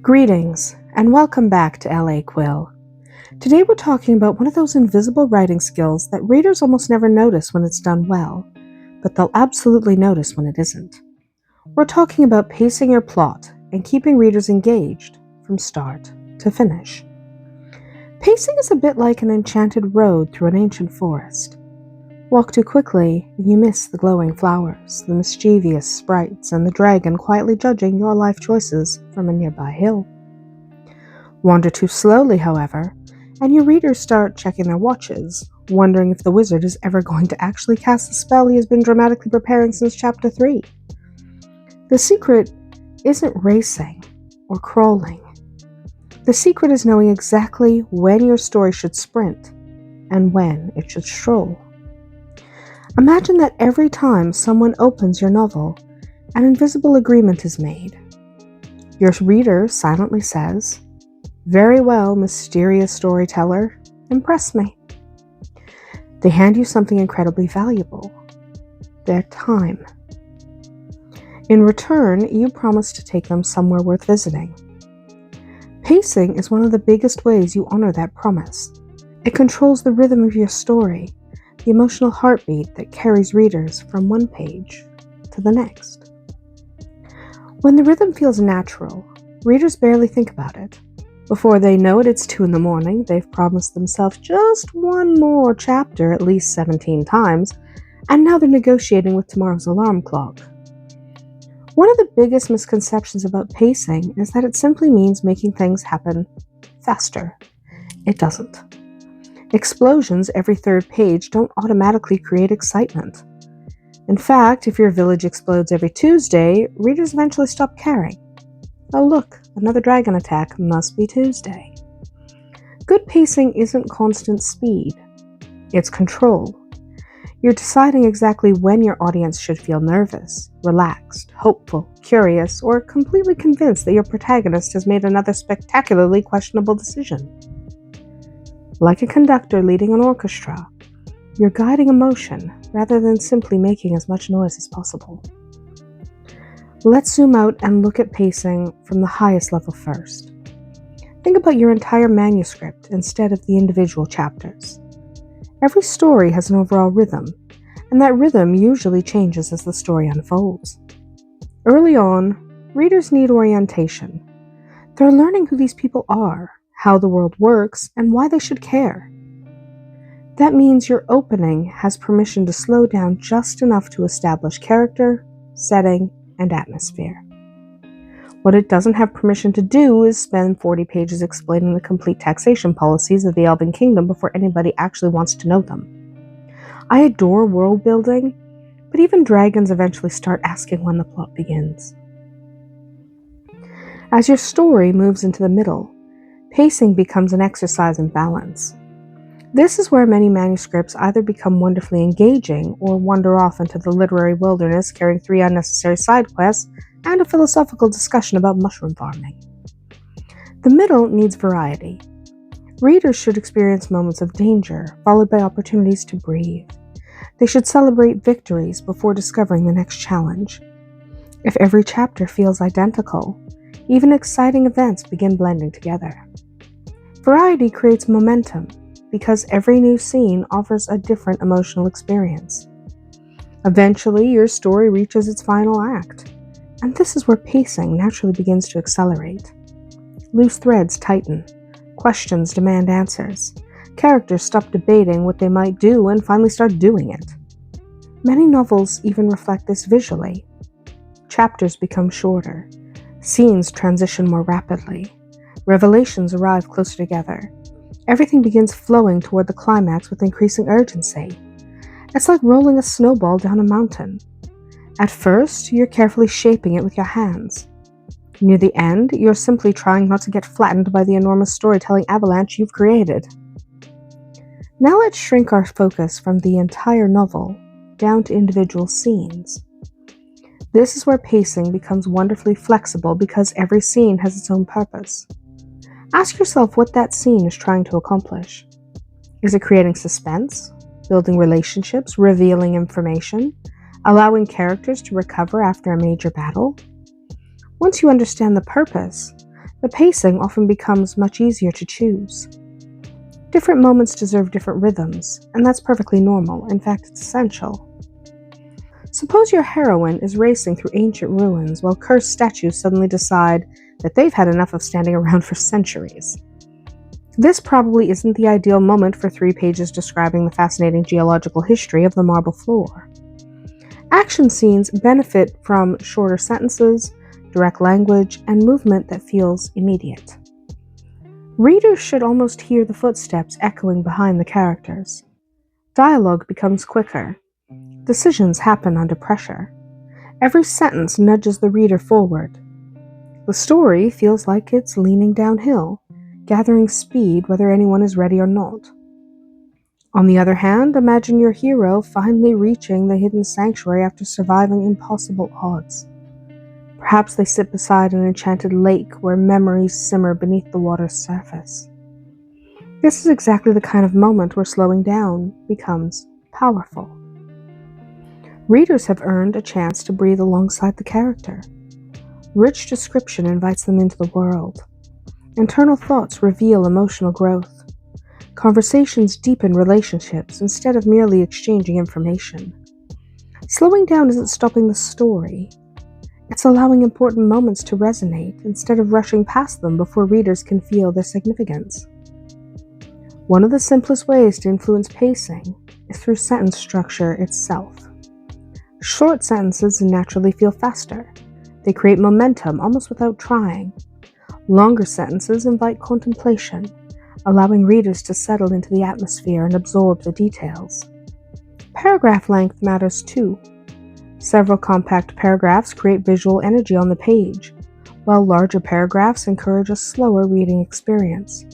Greetings, and welcome back to LA Quill. Today we're talking about one of those invisible writing skills that readers almost never notice when it's done well, but they'll absolutely notice when it isn't. We're talking about pacing your plot and keeping readers engaged from start to finish. Pacing is a bit like an enchanted road through an ancient forest. Walk too quickly, and you miss the glowing flowers, the mischievous sprites, and the dragon quietly judging your life choices from a nearby hill. Wander too slowly, however, and your readers start checking their watches, wondering if the wizard is ever going to actually cast the spell he has been dramatically preparing since Chapter 3. The secret isn't racing or crawling. The secret is knowing exactly when your story should sprint and when it should stroll. Imagine that every time someone opens your novel, an invisible agreement is made. Your reader silently says, "Very well, mysterious storyteller, impress me." They hand you something incredibly valuable, their time. In return, you promise to take them somewhere worth visiting. Pacing is one of the biggest ways you honor that promise. It controls the rhythm of your story, the emotional heartbeat that carries readers from one page to the next. When the rhythm feels natural, readers barely think about it. Before they know it, it's 2 a.m, they've promised themselves just one more chapter at least 17 times, and now they're negotiating with tomorrow's alarm clock. One of the biggest misconceptions about pacing is that it simply means making things happen faster. It doesn't. Explosions every third page don't automatically create excitement. In fact, if your village explodes every Tuesday, readers eventually stop caring. Oh look, another dragon attack, must be Tuesday. Good pacing isn't constant speed, it's control. You're deciding exactly when your audience should feel nervous, relaxed, hopeful, curious, or completely convinced that your protagonist has made another spectacularly questionable decision. Like a conductor leading an orchestra, you're guiding emotion rather than simply making as much noise as possible. Let's zoom out and look at pacing from the highest level first. Think about your entire manuscript instead of the individual chapters. Every story has an overall rhythm, and that rhythm usually changes as the story unfolds. Early on, readers need orientation. They're learning who these people are, how the world works, and why they should care. That means your opening has permission to slow down just enough to establish character, setting, and atmosphere. What it doesn't have permission to do is spend 40 pages explaining the complete taxation policies of the Elven Kingdom before anybody actually wants to know them. I adore world building, but even dragons eventually start asking when the plot begins. As your story moves into the middle, pacing becomes an exercise in balance. This is where many manuscripts either become wonderfully engaging or wander off into the literary wilderness carrying 3 unnecessary side quests and a philosophical discussion about mushroom farming. The middle needs variety. Readers should experience moments of danger, followed by opportunities to breathe. They should celebrate victories before discovering the next challenge. If every chapter feels identical, even exciting events begin blending together. Variety creates momentum because every new scene offers a different emotional experience. Eventually, your story reaches its final act, and this is where pacing naturally begins to accelerate. Loose threads tighten, questions demand answers, characters stop debating what they might do and finally start doing it. Many novels even reflect this visually. Chapters become shorter, scenes transition more rapidly, revelations arrive closer together. Everything begins flowing toward the climax with increasing urgency. It's like rolling a snowball down a mountain. At first, you're carefully shaping it with your hands. Near the end, you're simply trying not to get flattened by the enormous storytelling avalanche you've created. Now let's shrink our focus from the entire novel down to individual scenes. This is where pacing becomes wonderfully flexible because every scene has its own purpose. Ask yourself what that scene is trying to accomplish. Is it creating suspense, building relationships, revealing information, allowing characters to recover after a major battle? Once you understand the purpose, the pacing often becomes much easier to choose. Different moments deserve different rhythms, and that's perfectly normal. In fact, it's essential. Suppose your heroine is racing through ancient ruins while cursed statues suddenly decide that they've had enough of standing around for centuries. This probably isn't the ideal moment for 3 pages describing the fascinating geological history of the marble floor. Action scenes benefit from shorter sentences, direct language, and movement that feels immediate. Readers should almost hear the footsteps echoing behind the characters. Dialogue becomes quicker. Decisions happen under pressure. Every sentence nudges the reader forward. The story feels like it's leaning downhill, gathering speed whether anyone is ready or not. On the other hand, imagine your hero finally reaching the hidden sanctuary after surviving impossible odds. Perhaps they sit beside an enchanted lake where memories simmer beneath the water's surface. This is exactly the kind of moment where slowing down becomes powerful. Readers have earned a chance to breathe alongside the character. Rich description invites them into the world. Internal thoughts reveal emotional growth. Conversations deepen relationships instead of merely exchanging information. Slowing down isn't stopping the story. It's allowing important moments to resonate instead of rushing past them before readers can feel their significance. One of the simplest ways to influence pacing is through sentence structure itself. Short sentences naturally feel faster. They create momentum almost without trying. Longer sentences invite contemplation, allowing readers to settle into the atmosphere and absorb the details. Paragraph length matters too. Several compact paragraphs create visual energy on the page, while larger paragraphs encourage a slower reading experience.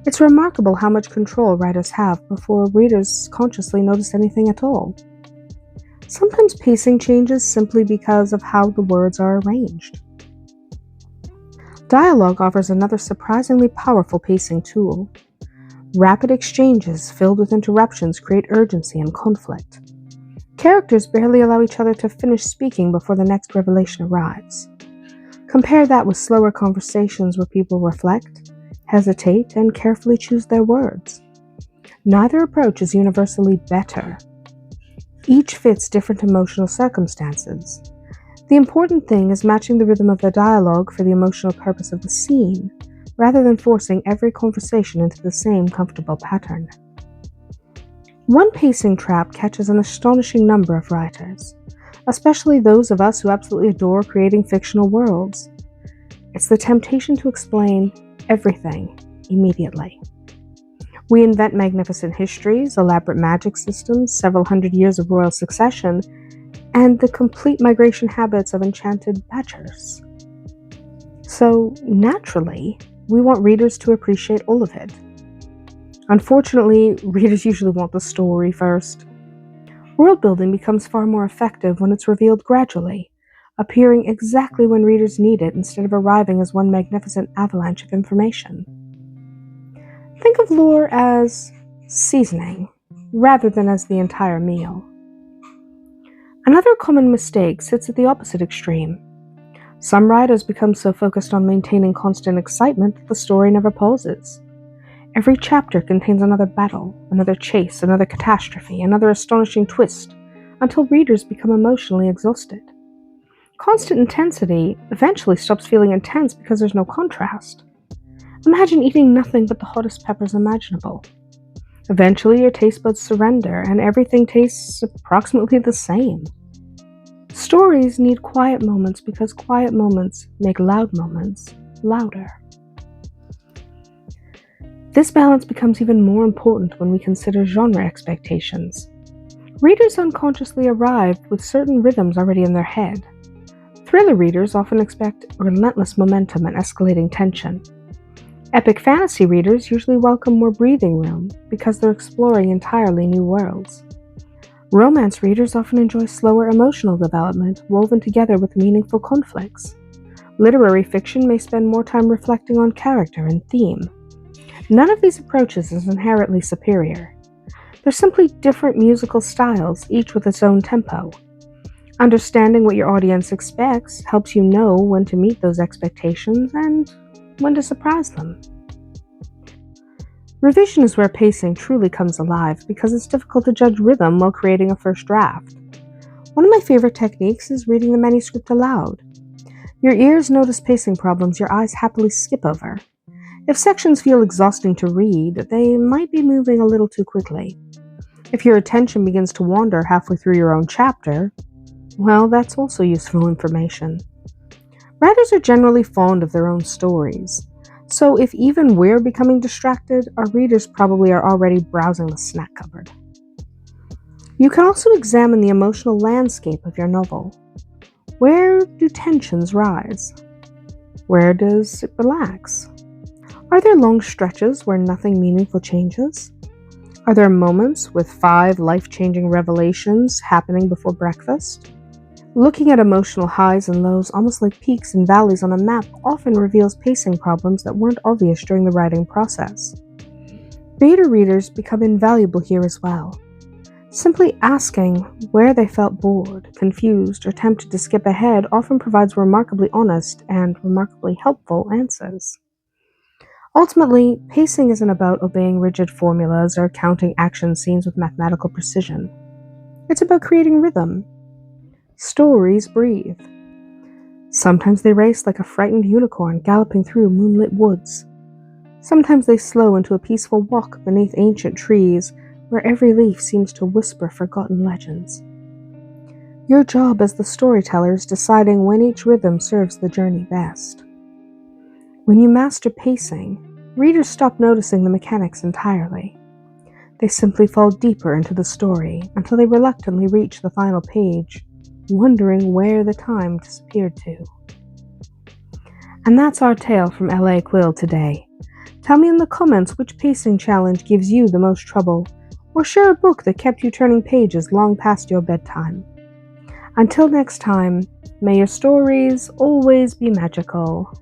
It's remarkable how much control writers have before readers consciously notice anything at all. Sometimes pacing changes simply because of how the words are arranged. Dialogue offers another surprisingly powerful pacing tool. Rapid exchanges filled with interruptions create urgency and conflict. Characters barely allow each other to finish speaking before the next revelation arrives. Compare that with slower conversations where people reflect, hesitate, and carefully choose their words. Neither approach is universally better. Each fits different emotional circumstances. The important thing is matching the rhythm of the dialogue for the emotional purpose of the scene, rather than forcing every conversation into the same comfortable pattern. One pacing trap catches an astonishing number of writers, especially those of us who absolutely adore creating fictional worlds. It's the temptation to explain everything immediately. We invent magnificent histories, elaborate magic systems, several hundred years of royal succession, and the complete migration habits of enchanted badgers. So, naturally, we want readers to appreciate all of it. Unfortunately, readers usually want the story first. World building becomes far more effective when it's revealed gradually, appearing exactly when readers need it instead of arriving as one magnificent avalanche of information. Think of lore as seasoning, rather than as the entire meal. Another common mistake sits at the opposite extreme. Some writers become so focused on maintaining constant excitement that the story never pauses. Every chapter contains another battle, another chase, another catastrophe, another astonishing twist, until readers become emotionally exhausted. Constant intensity eventually stops feeling intense because there's no contrast. Imagine eating nothing but the hottest peppers imaginable. Eventually, your taste buds surrender, and everything tastes approximately the same. Stories need quiet moments because quiet moments make loud moments louder. This balance becomes even more important when we consider genre expectations. Readers unconsciously arrive with certain rhythms already in their head. Thriller readers often expect relentless momentum and escalating tension. Epic fantasy readers usually welcome more breathing room because they're exploring entirely new worlds. Romance readers often enjoy slower emotional development woven together with meaningful conflicts. Literary fiction may spend more time reflecting on character and theme. None of these approaches is inherently superior. They're simply different musical styles, each with its own tempo. Understanding what your audience expects helps you know when to meet those expectations and when to surprise them. Revision is where pacing truly comes alive because it's difficult to judge rhythm while creating a first draft. One of my favorite techniques is reading the manuscript aloud. Your ears notice pacing problems your eyes happily skip over. If sections feel exhausting to read, they might be moving a little too quickly. If your attention begins to wander halfway through your own chapter, well, that's also useful information. Writers are generally fond of their own stories, so if even we're becoming distracted, our readers probably are already browsing the snack cupboard. You can also examine the emotional landscape of your novel. Where do tensions rise? Where does it relax? Are there long stretches where nothing meaningful changes? Are there moments with 5 life-changing revelations happening before breakfast? Looking at emotional highs and lows, almost like peaks and valleys on a map, often reveals pacing problems that weren't obvious during the writing process. Beta readers become invaluable here as well. Simply asking where they felt bored, confused, or tempted to skip ahead often provides remarkably honest and remarkably helpful answers. Ultimately, pacing isn't about obeying rigid formulas or counting action scenes with mathematical precision. It's about creating rhythm. Stories breathe. Sometimes they race like a frightened unicorn galloping through moonlit woods. Sometimes they slow into a peaceful walk beneath ancient trees where every leaf seems to whisper forgotten legends. Your job as the storyteller is deciding when each rhythm serves the journey best. When you master pacing, readers stop noticing the mechanics entirely. They simply fall deeper into the story until they reluctantly reach the final page, wondering where the time disappeared to. And that's our tale from L.A. Quill today. Tell me in the comments which pacing challenge gives you the most trouble, or share a book that kept you turning pages long past your bedtime. Until next time, may your stories always be magical.